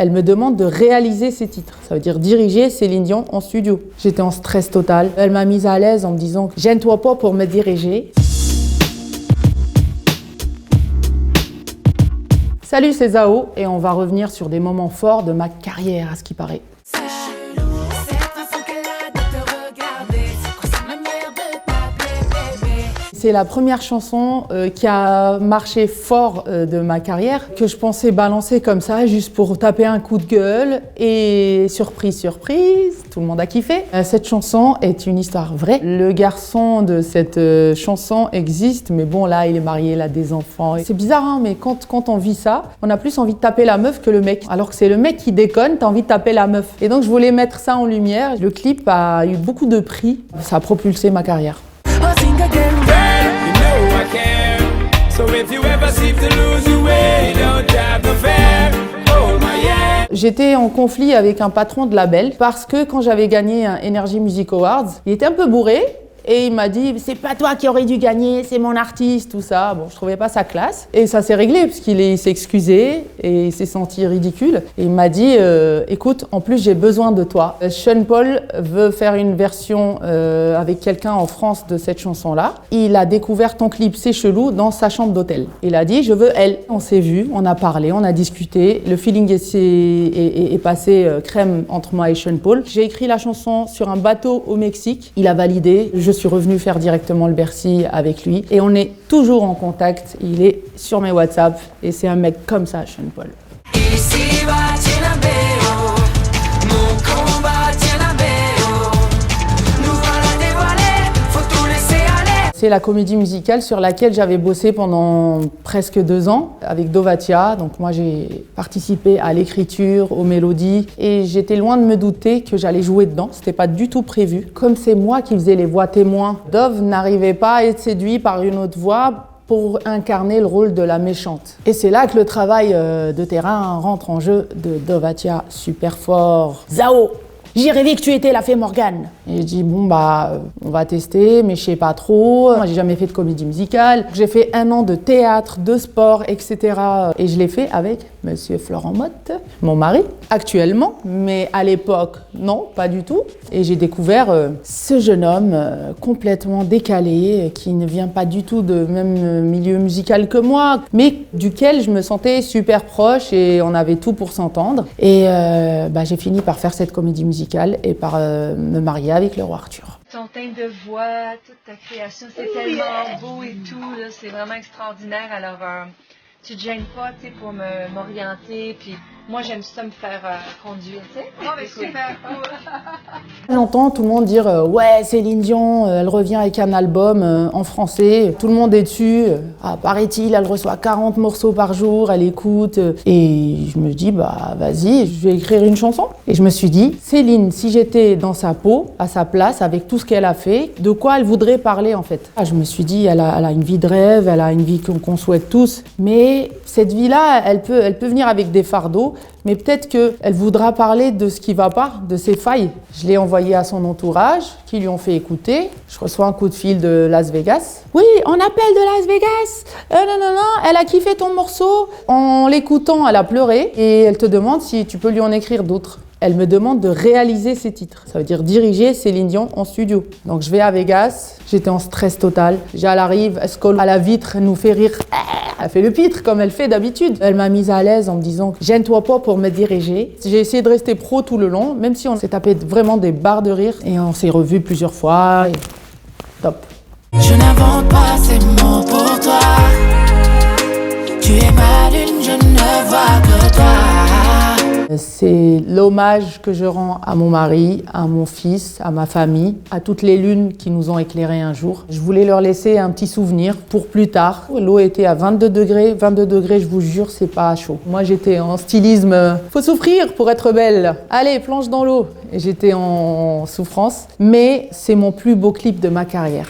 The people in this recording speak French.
Elle me demande de réaliser ses titres. Ça veut dire diriger Céline Dion en studio. J'étais en stress total. Elle m'a mise à l'aise en me disant « Gêne-toi pas pour me diriger ». Salut, c'est Zao et on va revenir sur des moments forts de ma carrière, à ce qui paraît. C'est la première chanson qui a marché fort de ma carrière, que je pensais balancer comme ça, juste pour taper un coup de gueule. Et surprise, surprise, tout le monde a kiffé. Cette chanson est une histoire vraie. Le garçon de cette chanson existe, mais bon, là, il est marié, il a des enfants. C'est bizarre, hein, mais quand on vit ça, on a plus envie de taper la meuf que le mec. Alors que c'est le mec qui déconne, t'as envie de taper la meuf. Et donc, je voulais mettre ça en lumière. Le clip a eu beaucoup de prix. Ça a propulsé ma carrière. J'étais en conflit avec un patron de label parce que quand j'avais gagné un Energy Music Awards, il était un peu bourré et il m'a dit « c'est pas toi qui aurais dû gagner, c'est mon artiste », tout ça. Bon, je trouvais pas ça classe. Et ça s'est réglé parce qu'il s'est excusé et il s'est senti ridicule. Et il m'a dit « écoute, en plus j'ai besoin de toi. Sean Paul veut faire une version avec quelqu'un en France de cette chanson-là. Il a découvert ton clip C'est chelou dans sa chambre d'hôtel. Il a dit « je veux elle ». On s'est vu, on a parlé, on a discuté. Le feeling est passé crème entre moi et Sean Paul. J'ai écrit la chanson sur un bateau au Mexique. Il a validé. Je suis revenue faire directement le Bercy avec lui et on est toujours en contact. Il est sur mes WhatsApp et c'est un mec comme ça, Sean Paul. C'est la comédie musicale sur laquelle j'avais bossé pendant presque 2 ans avec Dovatia. Donc moi j'ai participé à l'écriture, aux mélodies et j'étais loin de me douter que j'allais jouer dedans. C'était pas du tout prévu. Comme c'est moi qui faisais les voix témoins, Dove n'arrivait pas à être séduit par une autre voix pour incarner le rôle de la méchante. Et c'est là que le travail de terrain rentre en jeu de Dovatia super fort. Zao! J'ai rêvé que tu étais la fée Morgane. Et je dis, bon, on va tester, mais je sais pas trop. Moi, j'ai jamais fait de comédie musicale. J'ai fait 1 an de théâtre, de sport, etc. Et je l'ai fait avec Monsieur Florent Motte, mon mari, actuellement. Mais à l'époque, non, pas du tout. Et j'ai découvert ce jeune homme complètement décalé, qui ne vient pas du tout de même milieu musical que moi, mais duquel je me sentais super proche et on avait tout pour s'entendre. Et j'ai fini par faire cette comédie musicale et par me marier avec le roi Arthur. Ton teint de voix, toute ta création, c'est tellement beau et tout, là, c'est vraiment extraordinaire. Alors, tu te gênes pas, tu sais, pour m'orienter, puis moi, j'aime ça me faire conduire, tu sais. Oh, mais super! J'entends tout le monde dire « ouais, Céline Dion, elle revient avec un album en français, tout le monde est dessus, paraît-il, elle reçoit 40 morceaux par jour, elle écoute. » Et je me dis « vas-y, je vais écrire une chanson. » Et je me suis dit « Céline, si j'étais dans sa peau, à sa place, avec tout ce qu'elle a fait, de quoi elle voudrait parler en fait ?» Je me suis dit « elle a une vie de rêve, elle a une vie qu'on souhaite tous, mais cette vie-là, elle peut venir avec des fardeaux. Mais peut-être qu'elle voudra parler de ce qui ne va pas, de ses failles. » Je l'ai envoyé à son entourage, qui lui ont fait écouter. Je reçois un coup de fil de Las Vegas. « Oui, on appelle de Las Vegas. Non, elle a kiffé ton morceau. » En l'écoutant, elle a pleuré et elle te demande si tu peux lui en écrire d'autres. Elle me demande de réaliser ses titres. Ça veut dire diriger Céline Dion en studio. Donc je vais à Vegas, j'étais en stress total. Elle arrive, elle se colle à la vitre, elle nous fait rire. Elle fait le pitre comme elle fait d'habitude. Elle m'a mise à l'aise en me disant « gêne-toi pas pour me diriger ». J'ai essayé de rester pro tout le long, même si on s'est tapé vraiment des barres de rire. Et on s'est revus plusieurs fois. Et... top. Je n'invente pas ces mots pour toi. Tu es ma lune, je ne vois que toi. C'est l'hommage que je rends à mon mari, à mon fils, à ma famille, à toutes les lunes qui nous ont éclairés un jour. Je voulais leur laisser un petit souvenir pour plus tard. L'eau était à 22 degrés. 22 degrés, je vous jure, c'est pas chaud. Moi, j'étais en stylisme. Faut souffrir pour être belle. Allez, plonge dans l'eau. Et j'étais en souffrance. Mais c'est mon plus beau clip de ma carrière.